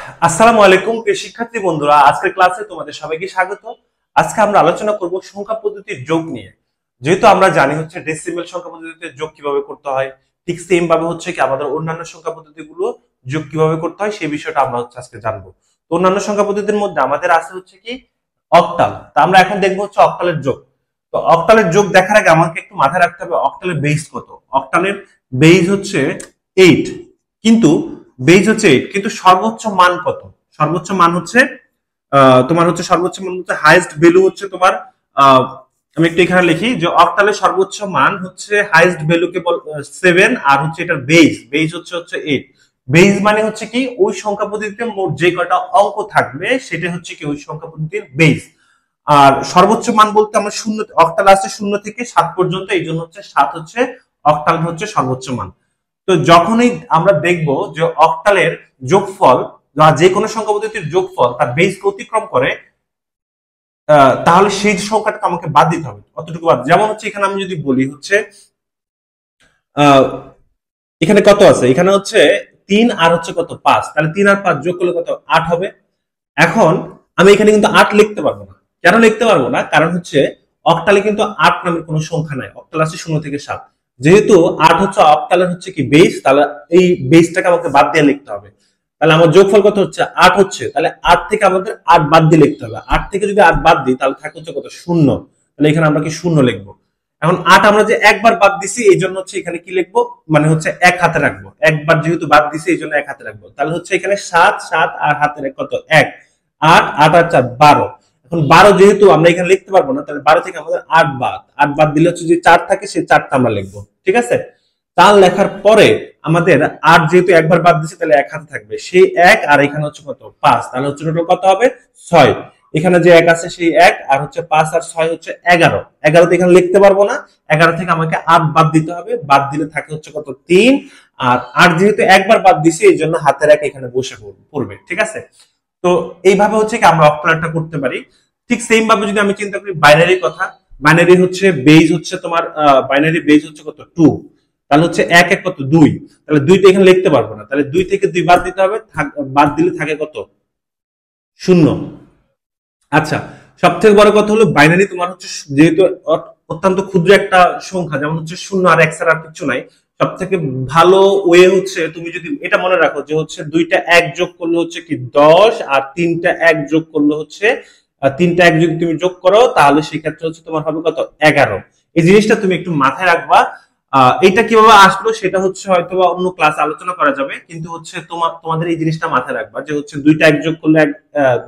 আসসালামু আলাইকুম প্রিয় শিক্ষার্থী বন্ধুরা, আজকের ক্লাসে তোমাদের সবাইকে স্বাগত। আজকে আমরা আলোচনা করব সংখ্যা পদ্ধতির যোগ নিয়ে। যেহেতু আমরা জানি হচ্ছে ডেসিমেল সংখ্যা পদ্ধতিতে যোগ কিভাবে করতে হয়, ঠিক সেম ভাবে হচ্ছে কি আমাদের অন্যান্য সংখ্যা পদ্ধতিগুলো যোগ কিভাবে করতে হয় সেই বিষয়টা আমরা হচ্ছে আজকে জানবো। তো অন্যান্য সংখ্যা পদ্ধতির মধ্যে আমাদের আছে হচ্ছে কি অক্টাল। তা আমরা এখন দেখবো হচ্ছে অক্টালের যোগ। তো অক্টালের যোগ দেখার আগে আমাকে একটু মাথায় রাখতে হবে অক্টালের বেস কত। অক্টালের বেস হচ্ছে 8, কিন্তু বেস হচ্ছে 8 কিন্তু সর্বোচ্চ মান কত? সর্বোচ্চ মান হচ্ছে তোমার হচ্ছে সর্বোচ্চ মান হচ্ছে হাইয়েস্ট ভ্যালু হচ্ছে তোমার আহ, আমি একটু এখানে লিখি যে অক্টালের সর্বোচ্চ মান হচ্ছে হাইয়েস্ট ভ্যালু কে 7, আর হচ্ছে এটার বেস বেস হচ্ছে 8। বেস মানে হচ্ছে কি ওই সংখ্যা পদ্ধতিতে মোট যে কয়টা অঙ্ক থাকবে সেটা হচ্ছে কি ওই সংখ্যা পদ্ধতির বেস। আর সর্বোচ্চ মান বলতে আমরা শূন্য, অক্টাল আছে 0 থেকে 7 পর্যন্ত, এই জন্য হচ্ছে 7 হচ্ছে অক্টাল হচ্ছে সর্বোচ্চ মান। তো যখনই আমরা দেখব যে অক্টালের যোগফল বা যে কোনো সংখ্যা পদ্ধতির যোগফল তার বেসকে অতিক্রম করে, তাহলে সেই সংখ্যাটাকে আমাকে বাদ দিতে হবে, অতটুকু বাদ। যেমন হচ্ছে এখানে আমি যদি বলি হচ্ছে আহ এখানে কত আছে, এখানে হচ্ছে 3 আর হচ্ছে কত 5, তাহলে 3 আর 5 যোগ করলে কত 8 হবে। এখন আমি এখানে কিন্তু 8 লিখতে পারবো না। কেন লিখতে পারবো না? কারণ হচ্ছে অক্টালে কিন্তু 8 নামের কোনো সংখ্যা নাই, অক্টাল আছে 0 থেকে 7। যেহেতু 8 হচ্ছে অক্টালের হচ্ছে কি বেস, তাহলে এই বেসটাকে আমাকে বাদ দিয়ে লিখতে হবে। তাহলে আমার যোগফল কত হচ্ছে 8 হচ্ছে, তাহলে 8 থেকে আমাদের 8 বাদ দিয়ে লিখতে হবে। 8 থেকে যদি 8 বাদ দিই তাহলে থাকে হচ্ছে কত 0, তাহলে এখানে আমরা কি 0 লিখবো। এখন 8 আমরা যে একবার বাদ দিছি এই জন্য হচ্ছে এখানে কি লিখবো, মানে হচ্ছে এক হাতে রাখবো। একবার যেহেতু বাদ দিছি এই জন্য এক হাতে রাখবো। তাহলে হচ্ছে এখানে 7 7 আর হাতের কত 1, 8 8 আর 4 12। এখন 12 যেহেতু আমরা এখানে লিখতে পারবো না, তাহলে 12 থেকে আমাদের 8 বাদ দিলে হচ্ছে যে 4 থাকে সেই 4টা আমরা লিখবো। ঠিক আছে, 4 লেখার পরে আমাদের 8 যেহেতু একবার বাদ দিছে তাহলে এক হাতে থাকবে সেই 1, আর এখানে হচ্ছে কত 5, তাহলে হচ্ছে টোটাল কত হবে 6। এখানে যে 1 আছে সেই 1, আর হচ্ছে 5 আর 6 হচ্ছে 11। 11 তো এখানে লিখতে পারবো না, 11 থেকে আমাকে 8 বাদ দিতে হবে। বাদ দিলে থাকে হচ্ছে কত 3, আর 8 যেহেতু একবার বাদ দিছি এই জন্য হাতের 1 এখানে বসে পড়বে। ঠিক আছে, তো এইভাবে হচ্ছে কি আমরা অক্টালটা করতে পারি। ঠিক সেম ভাবে যদি আমি চিন্তা করি বাইনারির কথা, বাইনারি হচ্ছে বেজ হচ্ছে তোমার বাইনারি বেজ হচ্ছে কত 2, তাহলে হচ্ছে 1 1 কত 2, তাহলে 2 তো এখানে লিখতে পারবো না, তাহলে 2 থেকে 2 বাদ দিতে হবে, বাদ দিলে থাকে কত 0। আচ্ছা, সব থেকে বড় কথা হলো বাইনারি তোমার হচ্ছে যেহেতু অত্যন্ত ক্ষুদ্র একটা সংখ্যা, যেমন হচ্ছে 0 আর 1 ছাড়া আর কিছু নাই। সব থেকে ভালো ওয়ে হচ্ছে তুমি যদি এটা মনে রাখো যে হচ্ছে 2টা 1 যোগ করলে হচ্ছে কি 10, আর 3টা 1 যোগ করলে হচ্ছে 3টা 1 যদি তুমি যোগ করো তাহলে সেক্ষেত্রে হচ্ছে তোমার হবে কত 11। এই জিনিসটা তুমি একটু মাথায় রাখবা। এটা কিভাবে আসলো সেটা হচ্ছে হয়তো বা অন্য ক্লাসে আলোচনা করা যাবে, কিন্তু হচ্ছে তোমাদের এই জিনিসটা মাথায় রাখবা যে হচ্ছে 2টা 1 যোগ করলে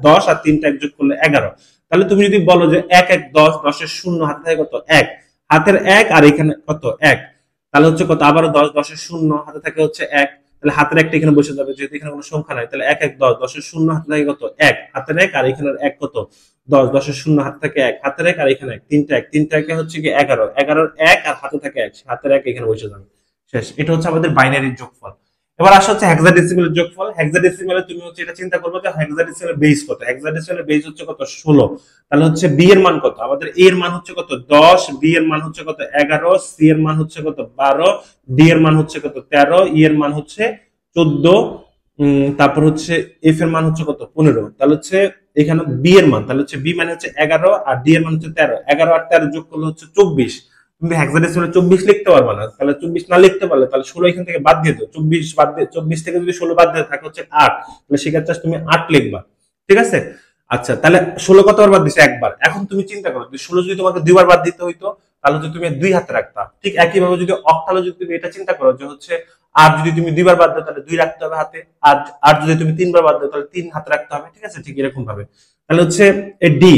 10, আর 3টা 1 যোগ করলে 11। তাহলে তুমি যদি বলো যে 1 1 10, 10 এর 0 হাতে থাকে কত 1, হাতের 1 আর এখানে কত 1, তাহলে হচ্ছে কত আবারও 10, 10 এর 0 হাতে থাকে হচ্ছে 1, তাহলে হাতের একটা এখানে বসে যাবে যেহেতু এখানে কোনো সংখ্যা নাই। তাহলে 1 1 10, 10 এর 0 হাতে থাকে কত 1, হাতের 1 আর এখানে 1 কত 10, 10 এর 0 হাতে থাকে 1, হাতের 1 আর এখানে 1, 3টা 1, 3টা 1 হচ্ছে কি 11, 11 এর 1 আর হাতে থাকে 1, হাতের 1 এখানে বসে যাবে। শেষ, এটা হচ্ছে আমাদের বাইনারির যোগফল। এবার আসা হচ্ছে হেক্সাডেসিমেলের যোগফল। হেক্সাডেসিমেলে তুমি হচ্ছে এটা চিন্তা করবে যে হেক্সাডেসিমেলের বেস কত। হেক্সাডেসিমেলের বেস হচ্ছে কত 16, তাহলে হচ্ছে বি এর মান কত, আমাদের এ এর মান হচ্ছে কত 10, বি এর মান হচ্ছে কত 11, সি এর মান হচ্ছে কত 12, ডি এর মান হচ্ছে কত 13, ই এর মান হচ্ছে 14, তারপর হচ্ছে এফ এর মান হচ্ছে কত 15। তাহলে হচ্ছে এখানে বি এর মান, তাহলে হচ্ছে বি মানে হচ্ছে 11 আর ডি এর মান হচ্ছে 13, 11 আর 13 যোগ করলে হচ্ছে 24। তুমি হেক্সাডেসিমালে 24 লিখতে পারবে না, তাহলে 24 না লিখতে পারলে তাহলে 16 এখান থেকে বাদ দিয়ে দাও। 24 বাদ দিয়ে 24 থেকে যদি 16 বাদ দিয়ে থাকে হচ্ছে 8, তাহলে সেক্ষেত্রে তুমি 8 লিখবা। ঠিক আছে, আচ্ছা তাহলে 16 কতবার বাদ দিছে একবার। এখন তুমি চিন্তা করো 16 যদি তোমাকে দুইবার বাদ দিতে হইতো তাহলে যদি তুমি 2 হাতে রাখতা। ঠিক একইভাবে যদি অক্টালে যদি তুমি এটা চিন্তা করো যে হচ্ছে আর যদি তুমি 2বার বাদ দাও তাহলে 2 রাখতে হবে হাতে, আর আর যদি তুমি 3বার বাদ দাও তাহলে 3 হাতে রাখতে হবে। ঠিক আছে, ঠিক এরকম ভাবে তাহলে হচ্ছে ডি,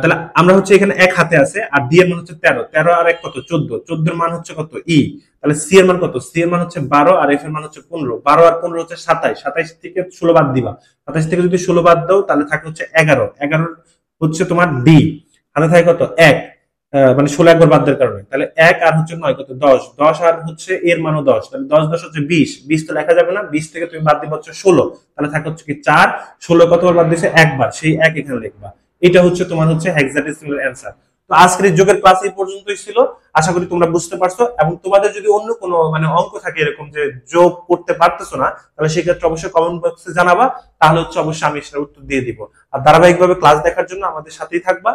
তাহলে আমরা হচ্ছে এখানে 1 হাতে আছে, আর ডি এর মান হচ্ছে 13, 13 আর 1 কত 14, 14 এর মান হচ্ছে কত ই, তাহলে সি এর মান কত, সি এর মান হচ্ছে 12, আর এফ এর মান হচ্ছে 15, 12 আর 15 হচ্ছে 27, 27 থেকে 16 বাদ দিবা। 27 থেকে যদি 16 বাদ দাও তাহলে থাকে হচ্ছে 11, 11 হচ্ছে তোমার ডি, হাতে থাকে কত 1, মানে 16 একবার বাদ দেওয়ার কারণে, তাহলে 1 আর হচ্ছে 9 কত 10, 10 আর হচ্ছে এর মানও 10, তাহলে 10 10 হচ্ছে 20, 20 তো লেখা যাবে না, 20 থেকে তুমি বাদ দিবা হচ্ছে 16, তাহলে থাকে হচ্ছে কি 4, 16 কতবার বাদ দিছে একবার, সেই 1 এখানে লিখবা। এটা হচ্ছে তোমার হচ্ছে হেক্সাডেসিমাল অ্যান্সার। তো তো আজকের এই যোগের ক্লাস এই পর্যন্তই ছিল। আশা করি তোমরা বুঝতে পারছো, এবং তোমাদের যদি অন্য কোনো অঙ্ক থাকে এরকম যে যোগ করতে পারতেছো না, তাহলে সেক্ষেত্রে অবশ্যই কমেন্ট বক্সে জানাবা, তাহলে অবশ্যই আমি সেটার উত্তর দিয়ে দিব। আর ধারাবাহিকভাবে ক্লাস দেখার জন্য আমাদের সাথেই থাকবা।